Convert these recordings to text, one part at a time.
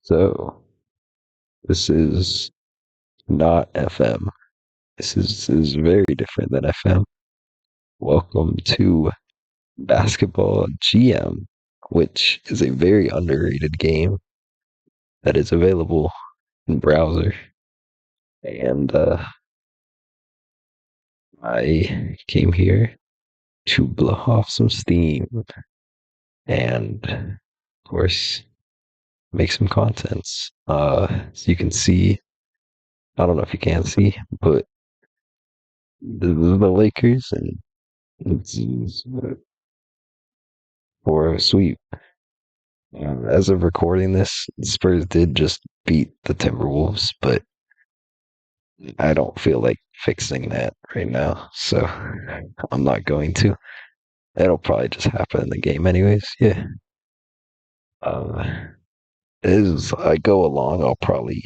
So this is not FM. This is very different than FM. Welcome to Basketball GM, which is a very underrated game that is available in browser. And I came here to blow off some steam and, of course, make some contents. So you can see, I don't know if you can see, but the Lakers and it's for a sweep. As of recording this, the Spurs did just beat the Timberwolves, but I don't feel like fixing that right now, so I'm not going to. It'll probably just happen in the game, anyways. Yeah. Uh, as I go along, I'll probably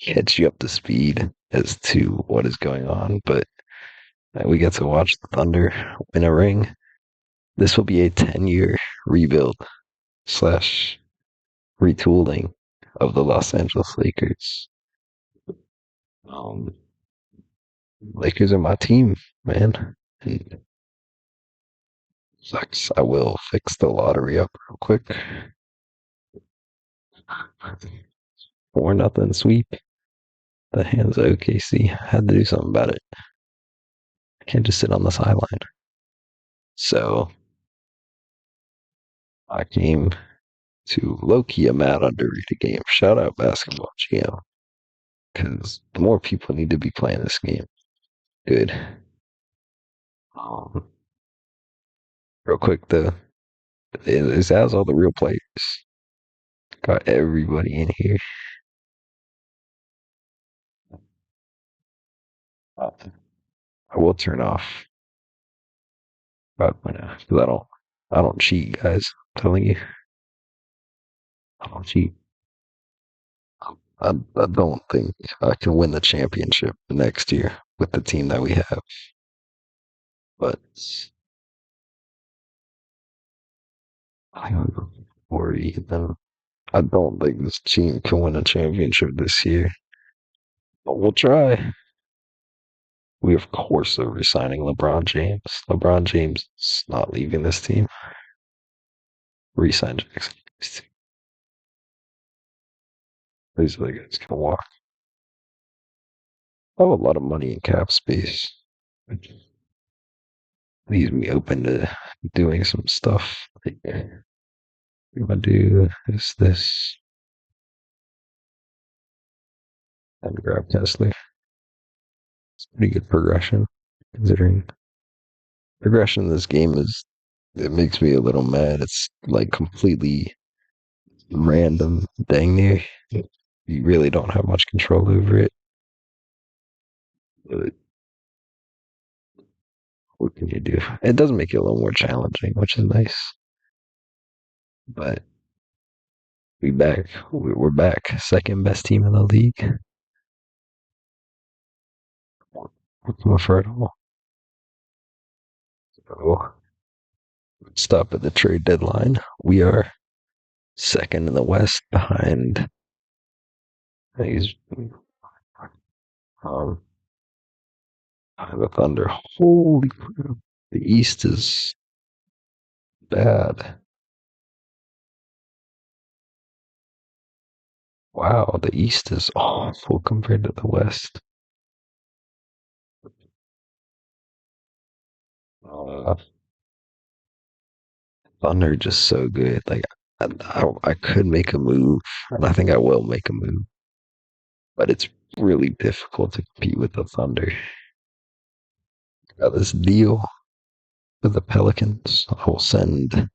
catch you up to speed as to what is going on, but we get to watch the Thunder win a ring. This will be a 10-year rebuild slash retooling of the Los Angeles Lakers. Um, Lakers are my team, man. And sucks. I will fix the lottery up real quick. 4-0 sweep. The hands of OKC. Had to do something about it. I can't just sit on the sideline. So I came to low-key a mad underrated game. Shout out Basketball GM. Because more people need to be playing this game. Good. Um, Real quick, it has all the real players. Got everybody in here. Uh, I will turn off but because I don't cheat, guys. I'm telling you, I don't cheat. I don't think I can win the championship next year with the team that we have. But I don't know, 40. Then I don't think this team can win a championship this year. But we'll try. We of course are resigning LeBron James. LeBron James is not leaving this team. Resign Jackson. These other guys can walk. I have a lot of money in cap space. Which leaves me open to doing some stuff. Like, what I do is this and grab Kessler. It's pretty good progression, considering progression in this game is it makes me a little mad. It's like completely random, dang near. You really don't have much control over it. But what can you do? It does make it a little more challenging, which is nice. But we back. We're back. Second best team in the league. For it all. So stop at the trade deadline. We are second in the West behind these um the Thunder. Holy crap. The East is bad. Wow, the East is awful compared to the West. Uh, Thunder just so good. Like I could make a move, and I think I will make a move, but it's really difficult to compete with the Thunder. Got this deal with the Pelicans. I will send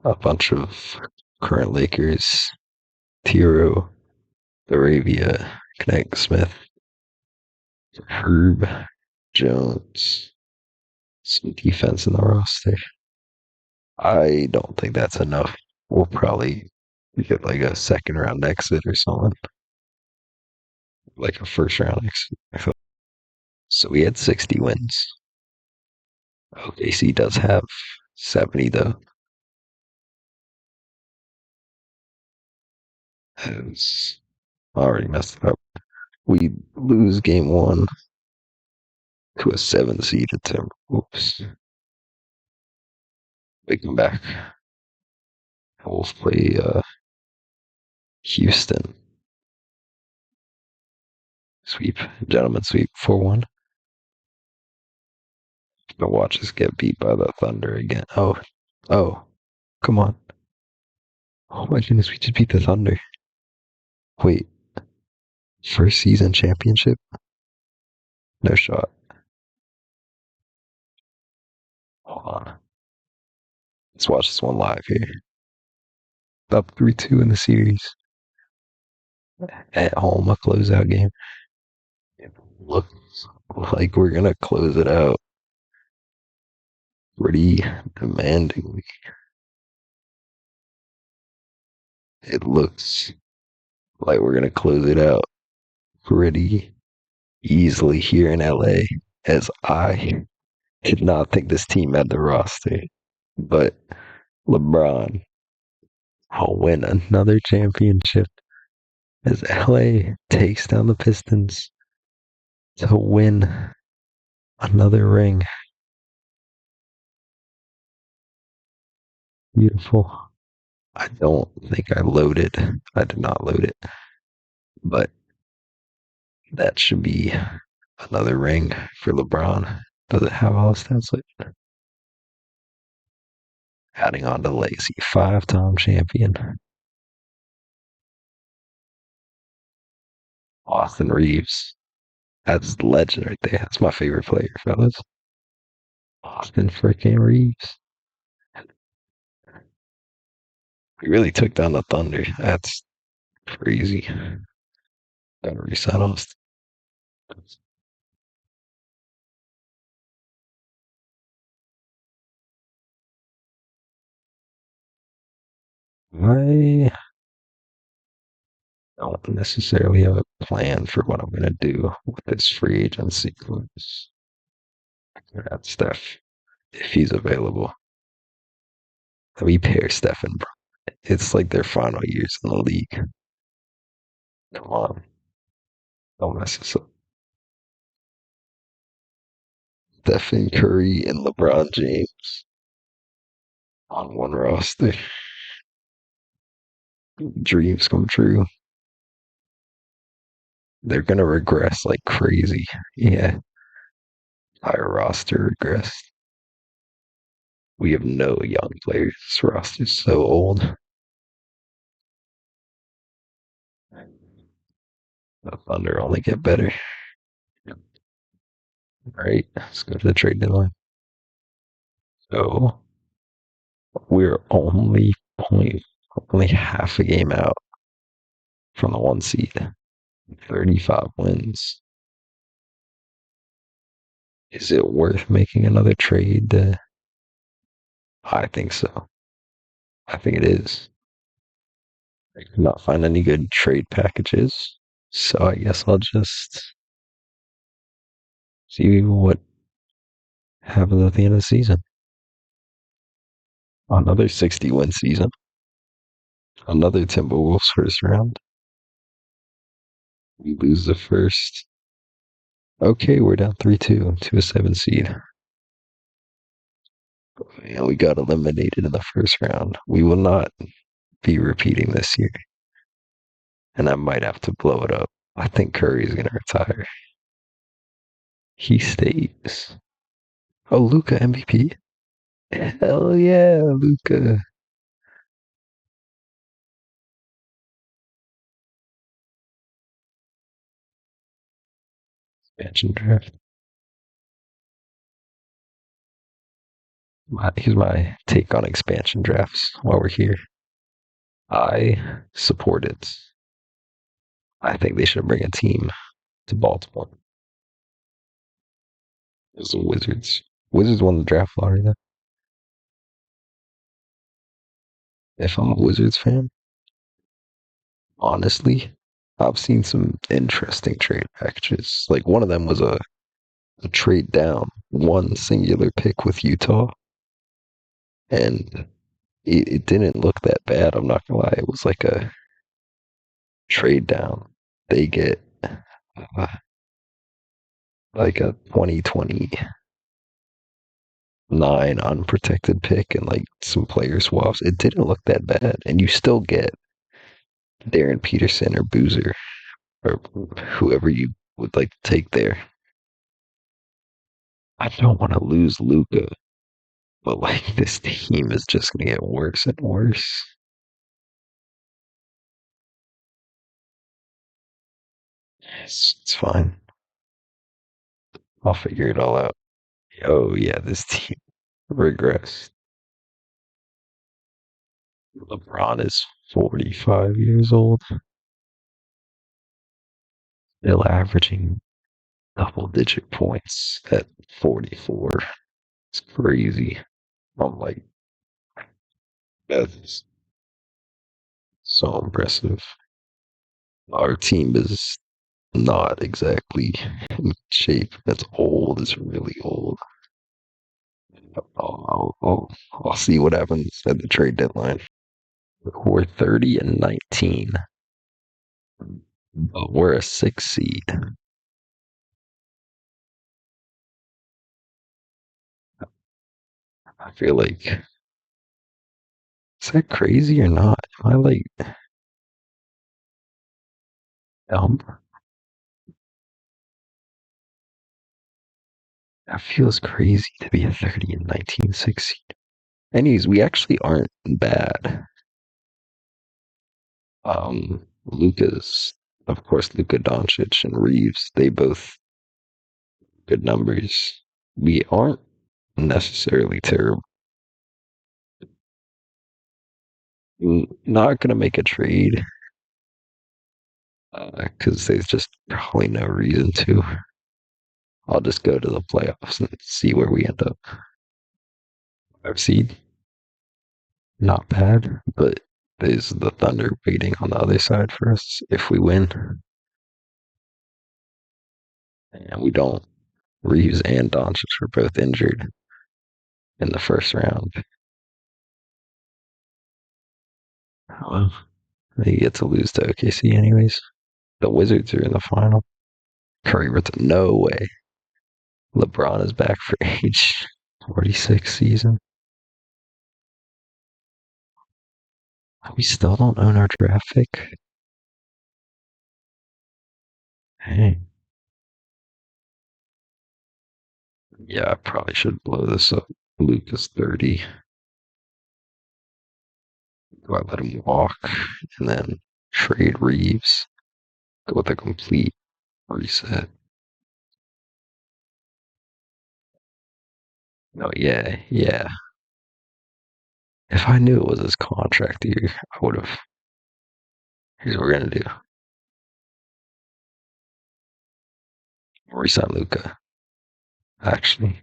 a bunch of current Lakers, Tiro, Arabia, Connect Smith, Herb, Jones, some defense in the roster. I don't think that's enough. We'll probably get like a second round exit or something, like a first round exit. So we had 60 wins. OKC does have 70 though. has already messed up. We lose game one to a seven seeded Timber. Oops. We come back. We'll play Houston. Sweep. Gentlemen sweep 4-1. The watch us get beat by the Thunder again. Oh, come on. Oh my goodness, we just beat the Thunder. Wait, first season championship? No shot. Hold on. Let's watch this one live here. Up 3-2 in the series. At home, a closeout game. It looks like we're going to close it out pretty demandingly. It looks like we're going to close it out pretty easily here in LA, as I did not think this team had the roster. But LeBron will win another championship as LA takes down the Pistons to win another ring. Beautiful. I don't think I loaded. I did not load it. But that should be another ring for LeBron. Does it have all the stats? Like, adding on to the legacy, five-time champion. Austin Reeves. That's legend right there. That's my favorite player, fellas. Austin freaking Reeves. He really took down the Thunder. That's crazy. Gotta reset Austin. I don't necessarily have a plan for what I'm gonna do with this free agency class. That's Steph, if he's available. Let me pair Steph and Bron. It's like their final years in the league. Come on, don't mess this up. Stephen Curry and LeBron James on one roster. Dreams come true. They're gonna regress like crazy. Yeah, entire roster regressed. We have no young players. This roster's so old. The Thunder only get better. All right, let's go to the trade deadline. So we're only half a game out from the one seed. 35 wins. Is it worth making another trade? I think so. I think it is. I could not find any good trade packages. So I guess I'll just see what happens at the end of the season. Another 60 win season. Another Timberwolves first round. We lose the first. Okay, we're down 3-2 to a seven seed. And we got eliminated in the first round. We will not be repeating this year. And I might have to blow it up. I think Curry's going to retire. He stays. Oh, Luca MVP. Hell yeah, Luca. Expansion draft. Here's my take on expansion drafts while we're here. I support it. I think they should bring a team to Baltimore. It's the Wizards. Wizards won the draft lottery, though. If I'm a Wizards fan, honestly, I've seen some interesting trade packages. Like one of them was a trade down one singular pick with Utah, and it didn't look that bad. I'm not gonna lie. It was like trade down. They get like a 2029 unprotected pick and like some player swaps. It didn't look that bad, and you still get Darren Peterson or Boozer or whoever you would like to take there. I don't want to lose Luca, but like this team is just gonna get worse and worse. It's fine. I'll figure it all out. Oh yeah, this team regressed. LeBron is 45 years old, still averaging double digit points at 44. It's crazy. I'm like, that's so impressive. Our team is not exactly in shape. That's old. It's really old. I'll see what happens at the trade deadline. We're 30 and 19, but we're a six seed. I feel like, is that crazy or not? Am I like, um, that feels crazy to be a 30 and 19 six seed. Anyways, we actually aren't bad. Lucas, of course, Luka Doncic and Reeves, they both good numbers. We aren't necessarily terrible. Not gonna make a trade because there's just probably no reason to. I'll just go to the playoffs and see where we end up. Five seed, not bad, but there's the Thunder waiting on the other side for us if we win, and we don't. Reeves and Doncic were both injured in the first round. Well, they get to lose to OKC anyways. The Wizards are in the final. Curry with no way. LeBron is back for age 46 season. We still don't own our draft pick. Hey, yeah, I probably should blow this up. Luke is 30. Do I let him walk and then trade Reeves? Go with a complete reset. No, yeah, yeah. If I knew it was his contract year, I would have. Here's what we're gonna do: resign Luca, actually,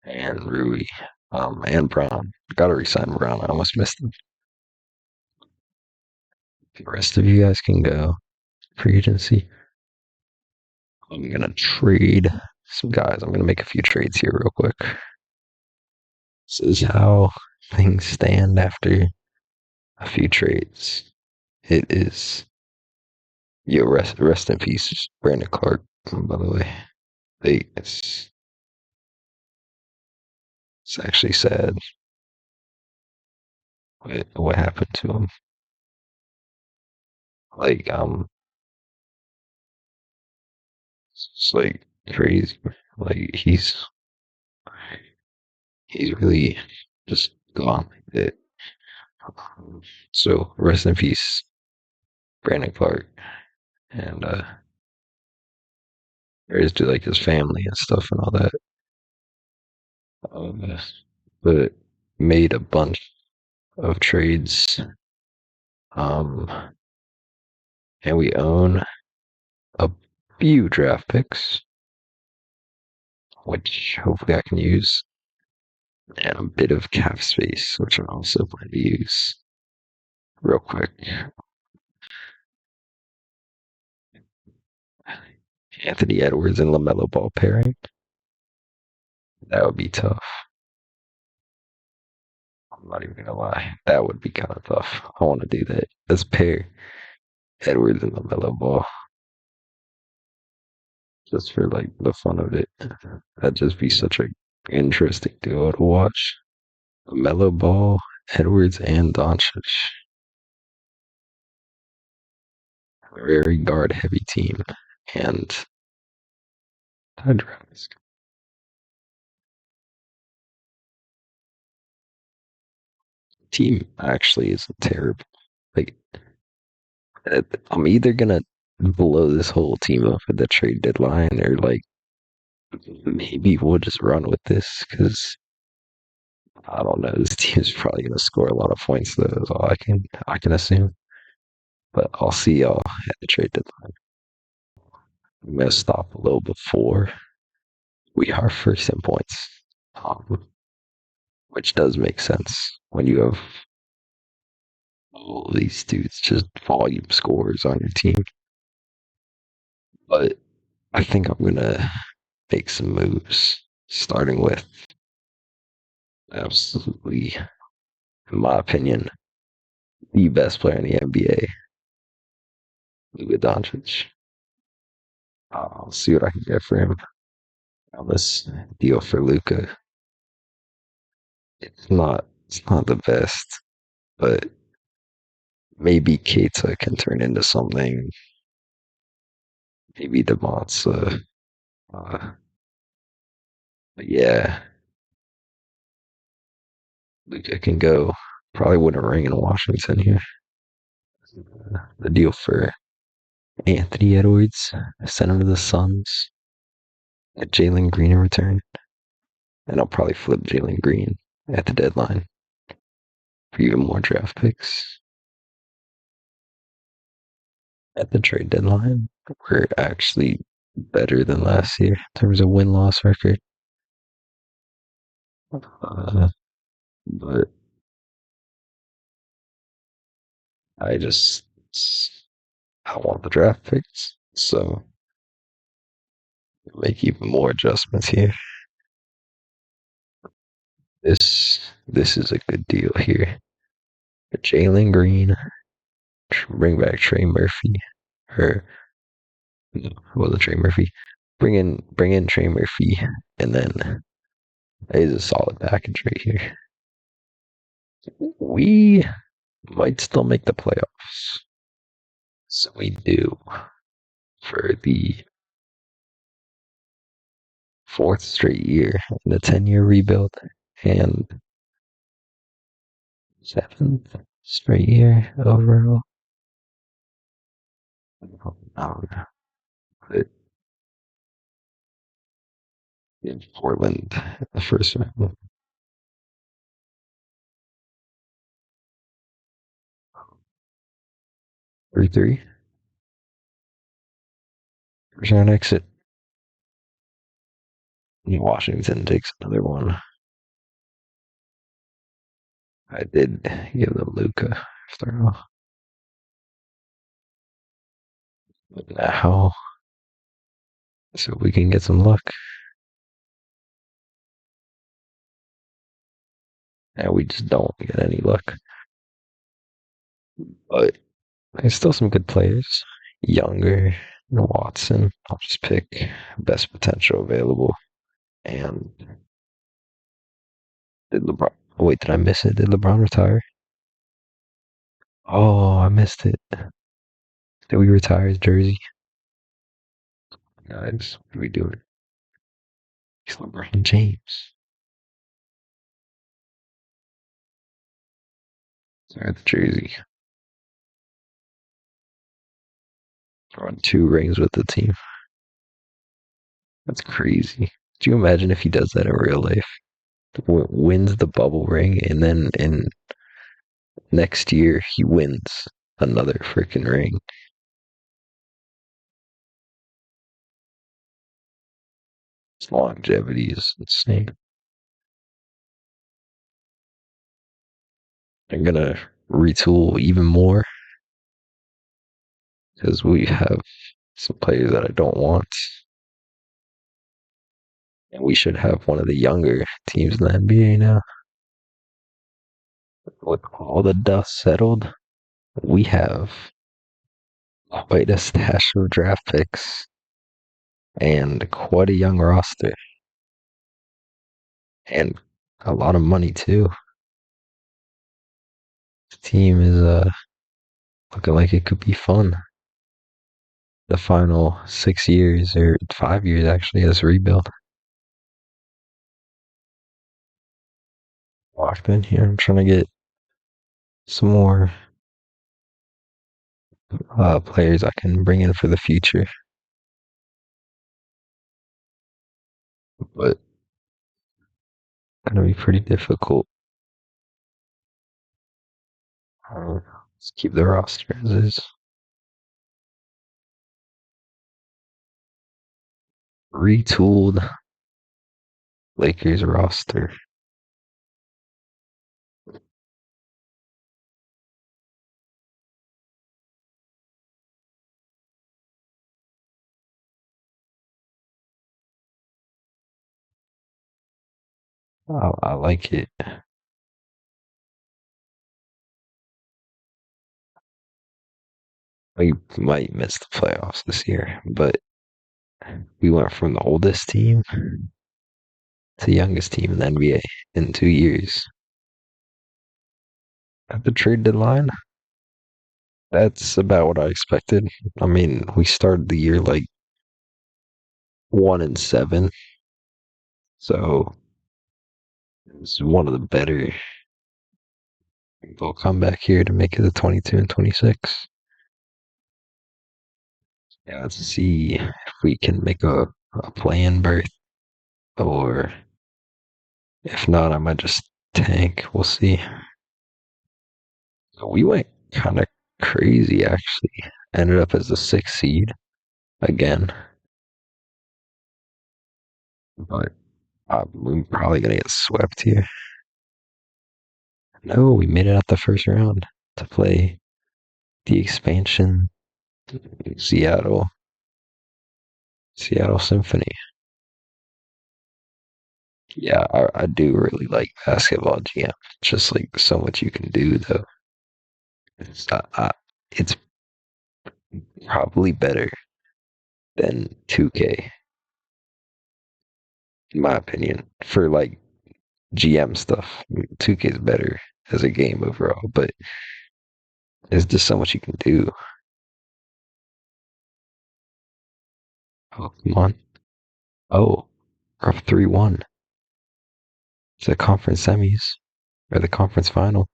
and Rui, and Brown. Got to resign Brown. I almost missed him. The rest of you guys can go free agency. I'm gonna trade some guys. I'm gonna make a few trades here real quick. This is how things stand after a few trades. It is rest in peace, Brandon Clark. By the way, it's actually sad what happened to him. Like it's like crazy. Like he's really just gone like that. So rest in peace, Brandon Clark, and prayers to like his family and stuff and all that. Um, but made a bunch of trades. Um, and we own a few draft picks, which hopefully I can use, and a bit of cap space, which I also plan to use real quick. Anthony Edwards and LaMelo Ball pairing. That would be tough. I'm not even gonna lie. That would be kind of tough. I want to do that as a pair. Edwards and LaMelo Ball, just for like the fun of it. That'd just be such a interesting duo to watch. LaMelo Ball, Edwards, and Doncic. Very guard heavy team, and I'd team actually isn't terrible. Like I'm either gonna blow this whole team up at the trade deadline, or like maybe we'll just run with this because I don't know. This team's probably gonna score a lot of points, though. Is all I can assume. But I'll see y'all at the trade deadline. I'm gonna stop a little before we are first in points, which does make sense when you have all these dudes just volume scores on your team. But I think I'm gonna make some moves, starting with absolutely, in my opinion, the best player in the NBA, Luka Doncic. I'll see what I can get for him on this deal for Luka. It's not the best, but maybe Keita can turn into something. Maybe Demont. But yeah, Luka can go. Probably win a ring in Washington here. The deal for Anthony Edwards, send him to the Suns. Get Jalen Green in return, and I'll probably flip Jalen Green at the deadline for even more draft picks. At the trade deadline, we're actually better than last year in terms of win-loss record. Uh, but I just I want the draft picks, so make even more adjustments here. This is a good deal here. Jalen Green, bring back Trey Murphy, or no, well, the Trey Murphy, bring in Trey Murphy, and then is a solid package right here. We might still make the playoffs, so we do for the fourth straight year in the 10-year rebuild, and seventh straight year overall. But in Portland, the first round, 3-3. First round exit. Washington takes another one. I did give them Luca after all. But now, so we can get some luck. And we just don't get any luck. But there's still some good players. Younger, Watson. I'll just pick best potential available. And did LeBron? Wait, did I miss it? Did LeBron retire? Oh, I missed it. Did we retire his jersey? Guys, what are we doing? He's LeBron James. Sorry, the jersey. Won 2 rings with the team. That's crazy. Do you imagine if he does that in real life? Wins the bubble ring, and then in next year he wins another freaking ring. His longevity is insane. I'm gonna retool even more because we have some players that I don't want, and we should have one of the younger teams in the NBA now. With all the dust settled, we have quite a stash of draft picks and quite a young roster and a lot of money too. The team is looking like it could be fun. The final 6 years or 5 years actually as rebuild. Locked in here. I'm trying to get some more players I can bring in for the future, but gonna be pretty difficult. Let's keep the roster as is. Retooled Lakers roster. I like it. We might miss the playoffs this year, but we went from the oldest team to the youngest team in the NBA in 2 years. At the trade deadline, that's about what I expected. I mean, we started the year like 1-7, so it's one of the better. We'll come back here to make it to 22 and 26. Yeah, let's see if we can make a play-in berth, or if not, I might just tank. We'll see. We went kind of crazy, actually. Ended up as the sixth seed again, but we're probably gonna get swept here. No, we made it out the first round to play the expansion Seattle Seattle Symphony. Yeah, I do really like basketball GM. Just like so much you can do though. It's it's probably better than 2K in my opinion for like GM stuff. 2K is better as a game overall, but there's just so much you can do. Oh, come on. Oh, we're up 3-1. It's the conference semis or the conference final.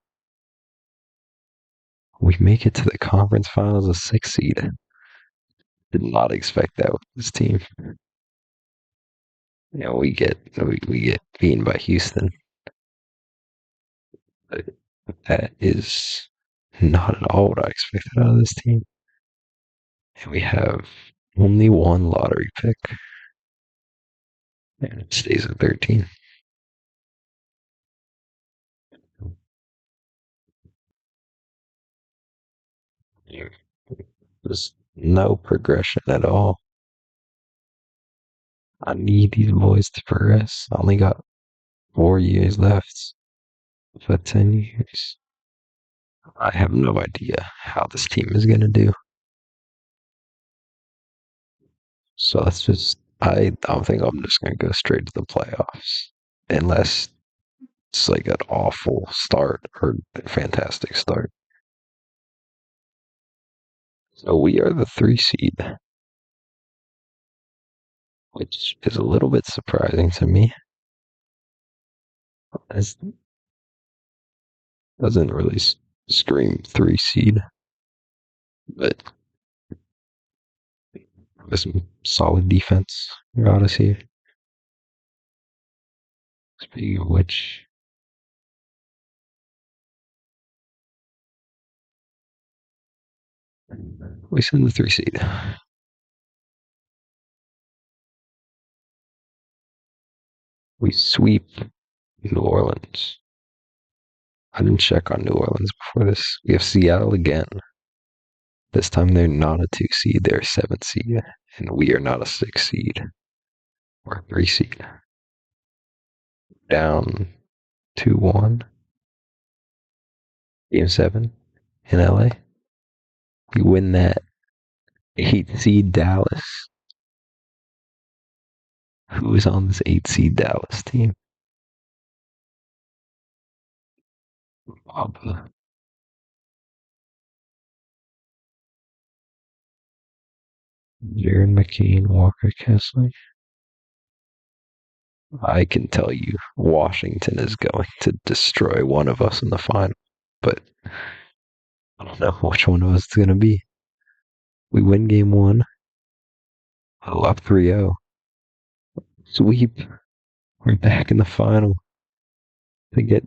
We make it to the conference finals, a six seed. Did not expect that with this team. We get beaten by Houston. But that is not at all what I expected out of this team. And we have only one lottery pick, and it stays at 13. There's no progression at all. I need these boys to progress. I only got 4 years left for 10 years. I have no idea how this team is going to do. So I don't think I'm just going to go straight to the playoffs unless it's like an awful start or a fantastic start. So we are the 3 seed, which is a little bit surprising to me. It doesn't really scream 3 seed, but with some solid defense around us here. Speaking of which, we send the 3 seed. We sweep New Orleans. I didn't check on New Orleans before this. We have Seattle again. This time they're not a 2 seed, they're a 7 seed. And we are not a 6 seed or a 3 seed. Down 2-1. Game 7 in LA. We win that. Eight seed Dallas. Who is on this eight seed Dallas team? Bob. Jaron McCain, Walker Kessler. I can tell you Washington is going to destroy one of us in the final, but I don't know which one of us it's going to be. We win game one. Oh, up 3-0. Sweep. We're back in the final to get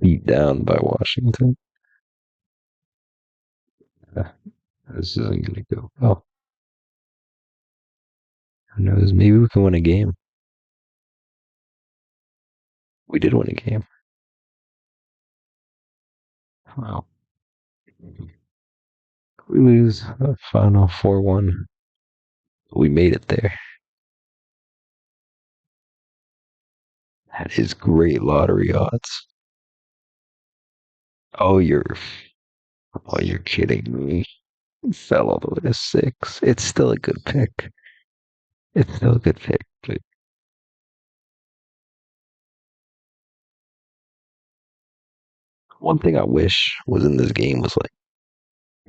beat down by Washington. This isn't going to go well. Who knows? Maybe we can win a game. We did win a game. Wow. We lose the final 4-1. We made it there. That is great lottery odds. Oh, you're kidding me. It fell all the way to six. It's still a good pick. It's still a good pick. But one thing I wish was in this game was like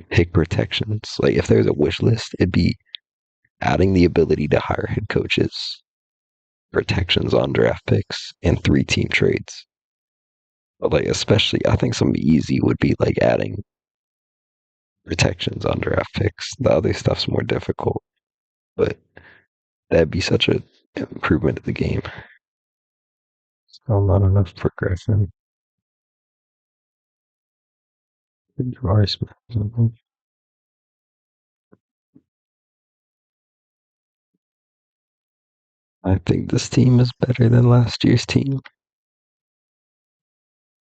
pick protections. Like if there's a wish list, it'd be adding the ability to hire head coaches, protections on draft picks, and three-team trades. But like especially, I think some easy would be like adding protections on draft picks. The other stuff's more difficult, but that'd be such an improvement of the game. Still not enough progression. Jabari Smith. I think this team is better than last year's team,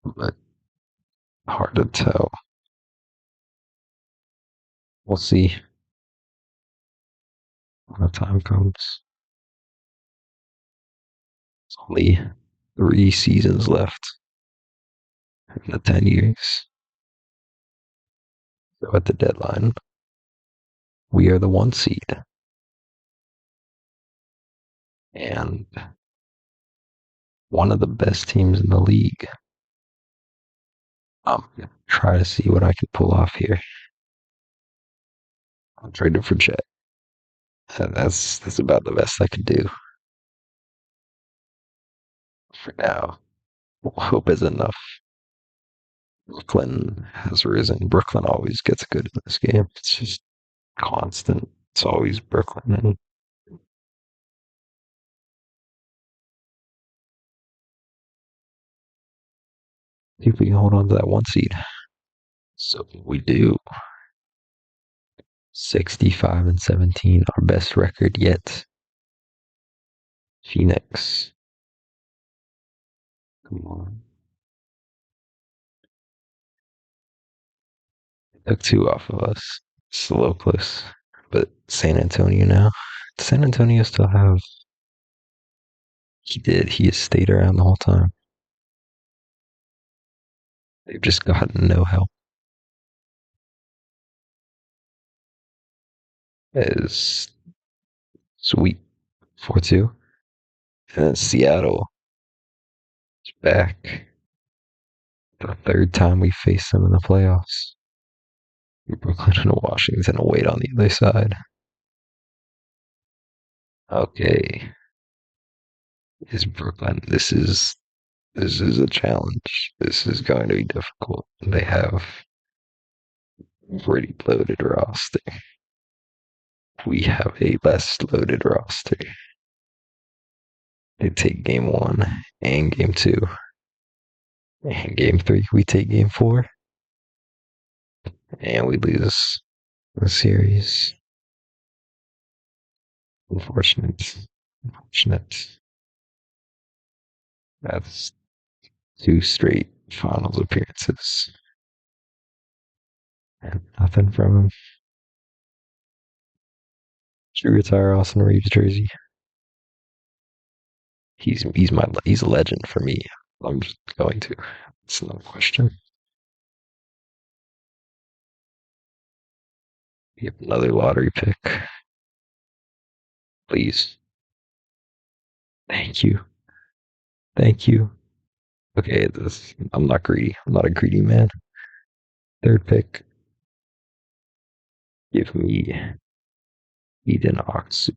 but hard to tell. We'll see when the time comes. It's only 3 seasons left in the 10 years. So at the deadline, we are the one seed. And one of the best teams in the league. I'm gonna try to see what I can pull off here. I'm trading for Jet. That's about the best I could do for now. Hope is enough. Brooklyn has risen. Brooklyn always gets good in this game. It's just constant. It's always Brooklyn. And if we can hold on to that one seed. So we do. 65-17, our best record yet. Phoenix. Come on. Took two off of us. Slow close. But San Antonio now. Does San Antonio still have. He did. He has stayed around the whole time. They've just gotten no help. Is sweet 4-2. And then Seattle is back. The third time we face them in the playoffs. Brooklyn and Washington await on the other side. Okay. Is Brooklyn. This is a challenge. This is going to be difficult. They have a pretty loaded roster. We have a less loaded roster. They take game one and game two. And game three, we take game four. And we lose the series. Unfortunate. Unfortunate. That's two straight finals appearances. And nothing from him. Should retire Austin Reeves jersey. He's a legend for me. I'm just going to. It's no question. You have another lottery pick, please. Thank you. Thank you. Okay, this I'm not greedy. I'm not a greedy man. Third pick. Give me Eden Oxu.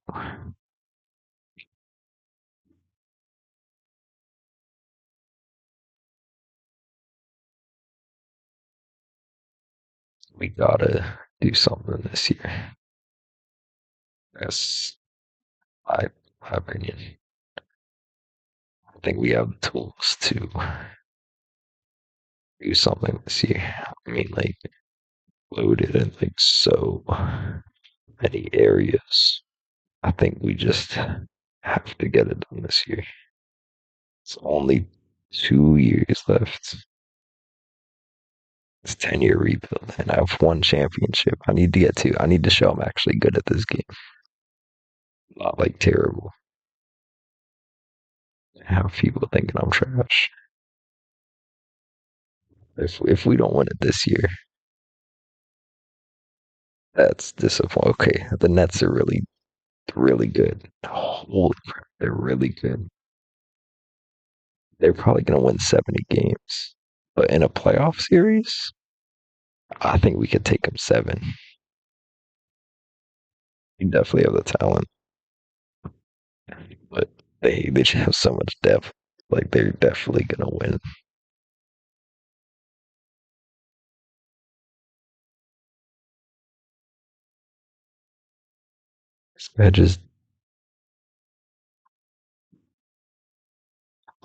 We gotta do something this year. That's my opinion. I think we have the tools to do something this year. I mean, like, loaded in like so many areas. I think we just have to get it done this year. It's only 2 years left. It's 10-year rebuild, and I have one championship. I need to get to. I need to show I'm actually good at this game. Not like terrible. Have people thinking I'm trash. If we don't win it this year, that's disappointing. Okay, the Nets are really good. Holy crap, they're really good. They're probably gonna win 70 games, but in a playoff series, I think we could take them seven. We definitely have the talent, but they just have so much depth. Like they're definitely gonna win. I just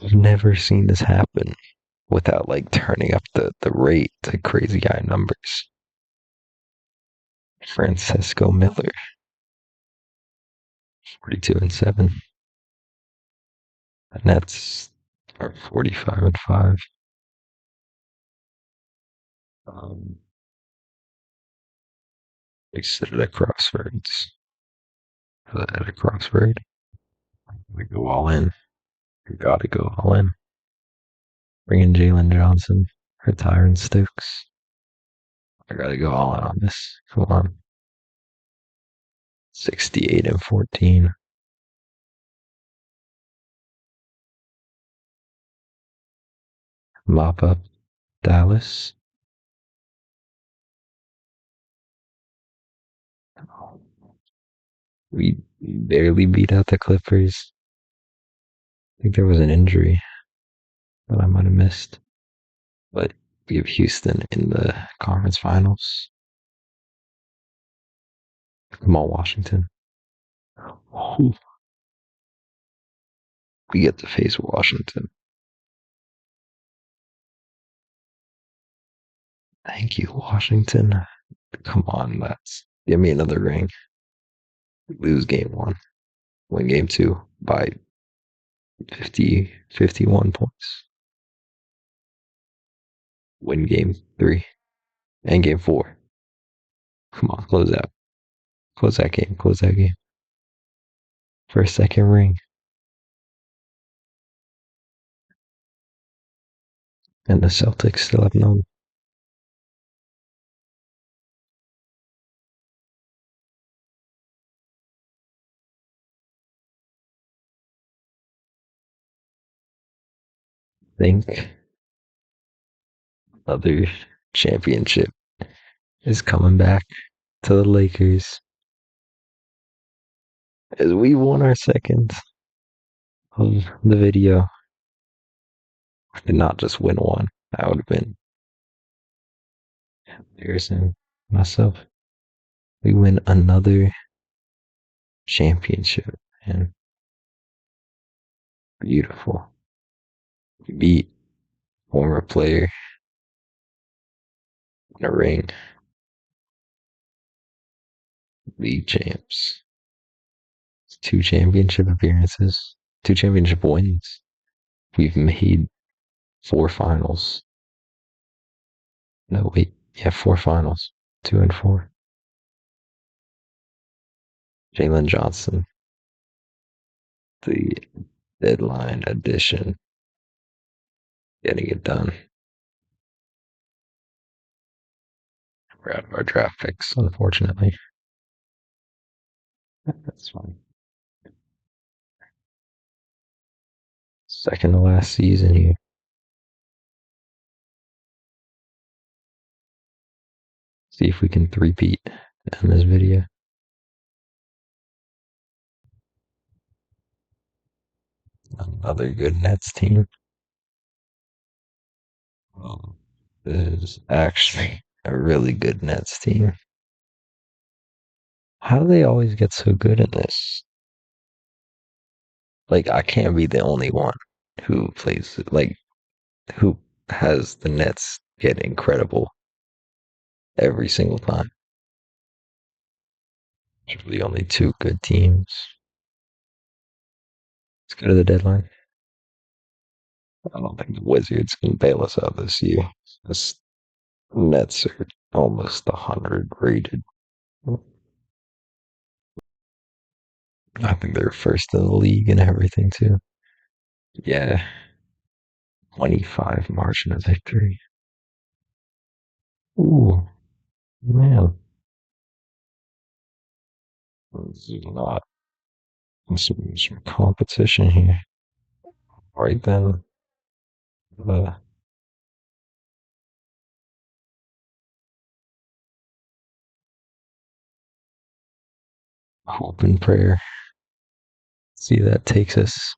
I've never seen this happen without like turning up the rate to crazy high numbers. Francisco Miller, 42-7. The Nets are 45-5. Um, they sit at a crossroads. At a crossroad, we go all in. We gotta go all in. Bring in Jalen Johnson, retiring Stokes. I gotta go all in on this. Come on. 68-14. Mop up Dallas. We barely beat out the Clippers. I think there was an injury that I might have missed. But we have Houston in the conference finals. Come on, Washington. Ooh, we get to face Washington. Thank you, Washington. Come on, let's give me another ring. Lose game one, win game two by 51 points. Win game three and game four. Come on, close out. Close that game. Close that game. First, second ring. And the Celtics still have none. Think another championship is coming back to the Lakers as we won our second of the video. Did not just win one. That would have been embarrassing myself. We win another championship, and beautiful. We beat former player in a ring, league champs, two championship appearances, two championship wins. We've made four finals. No, wait, yeah, four finals, 2 and 4. Jalen Johnson, the deadline edition, getting it done. We're out of our draft picks, unfortunately. That's fine. Second to last season here. See if we can three-peat in this video. Another good Nets team. Um, this is actually a really good Nets team. How do they always get so good in this? Like, I can't be the only one who plays, like, who has the Nets get incredible every single time. There's only two good teams. Let's go to the deadline. I don't think the Wizards can bail us out this year. The Nets are almost 100 rated. I think they're first in the league and everything, too. Yeah, 25 margin of victory. Ooh, man. This is not some competition here. Right then, the hope and prayer. See, that takes us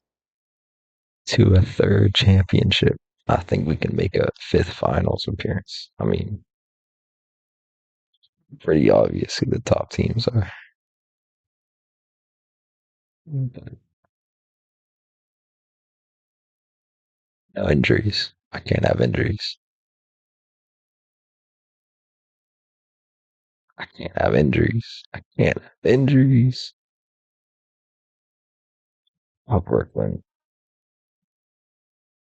to a third championship. I think we can make a fifth finals appearance. I mean, pretty obvious who the top teams are. No injuries. I can't have injuries. I can't have injuries. I can't have injuries. Oh, Brooklyn.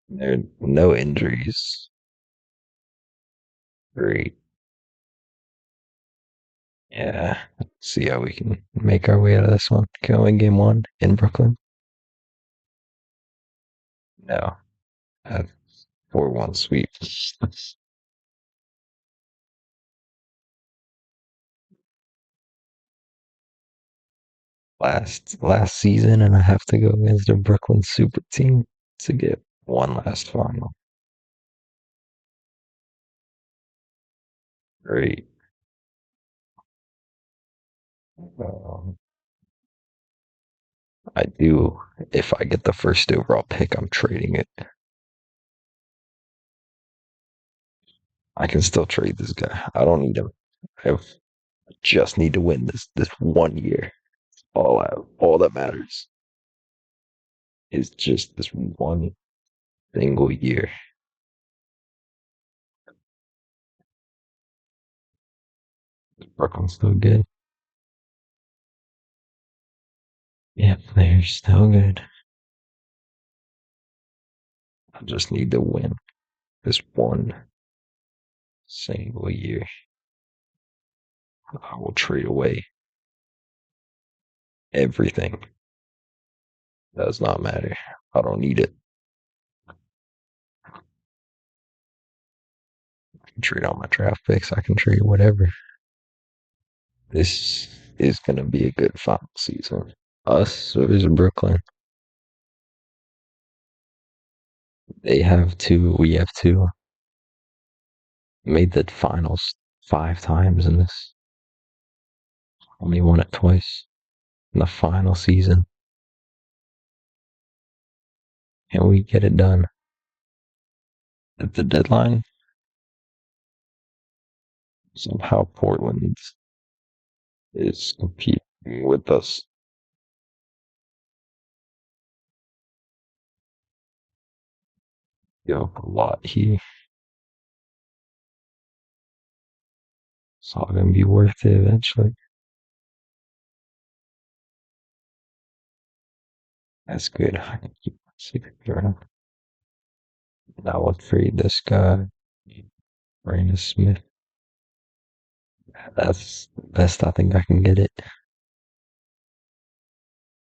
There are no injuries. Great. Yeah. Let's see how we can make our way out of this one. Can we win game one in Brooklyn? No. 4-1 sweep. last season, and I have to go against the Brooklyn Super Team to get one last final. Great. Um, I do. If I get the first overall pick, I'm trading it. I can still trade this guy. I don't need him. I just need to win this 1 year. All that matters is just this one single year. Brooklyn's still good. Yeah, they're still good. I just need to win this one single year. I will trade away everything. Does not matter. I don't need it. I can trade all my draft picks. I can trade whatever. This is gonna be a good final season. Us versus Brooklyn. They have two. We have two. Made the finals 5 times in this. Only won it twice in the final season. Can we get it done at the deadline? Somehow Portland is competing with us. Give up a lot here. It's all gonna be worth it eventually. That's good. I can keep my signature. Now I'll trade this guy, Brandon Smith. That's the best I think I can get it.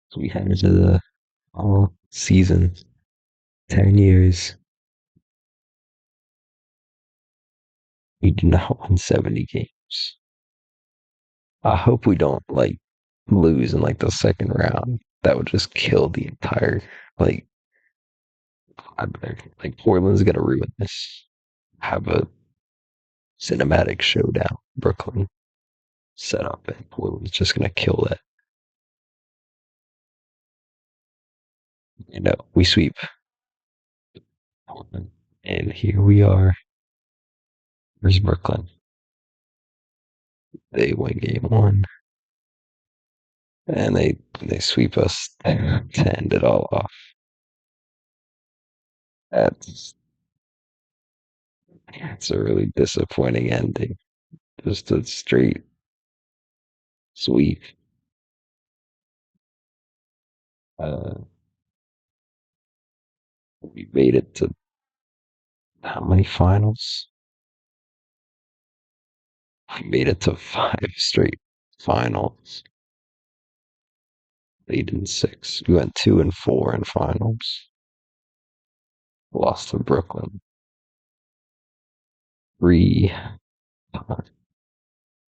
So we head into the all season, 10 years. We do not win 70 games. I hope we don't like lose in like the second round. That would just kill the entire like. Like Portland's gonna ruin this. Have a cinematic showdown. Brooklyn set up, and Portland's just gonna kill that. You know, we sweep Portland, and here we are. Where's Brooklyn? They win game one, and they sweep us to end it all off. That's it's a really disappointing ending. Just a straight sweep. Uh, we made it to how many finals? We made it to five straight finals. Lead in six. We went 2-4 in finals. Lost to Brooklyn. Three.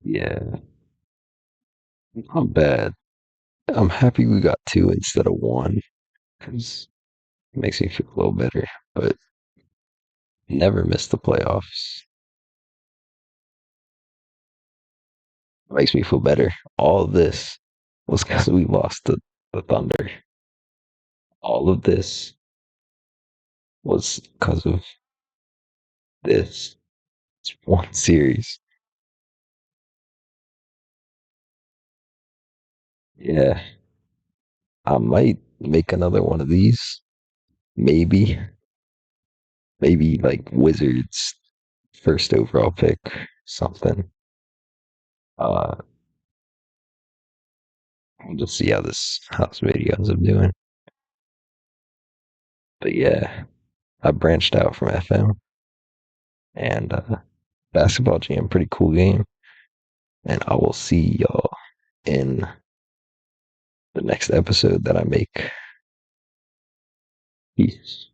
Yeah, not bad. I'm happy we got two instead of one because it makes me feel a little better. But never missed the playoffs. It makes me feel better. All of this was because we lost to the Thunder. All of this was because of this. It's one series. Yeah, I might make another one of these. Maybe, maybe like Wizards first overall pick, something. Uh, we'll just see how this video ends up doing. But yeah, I branched out from FM and basketball jam, pretty cool game. And I will see y'all in the next episode that I make. Peace.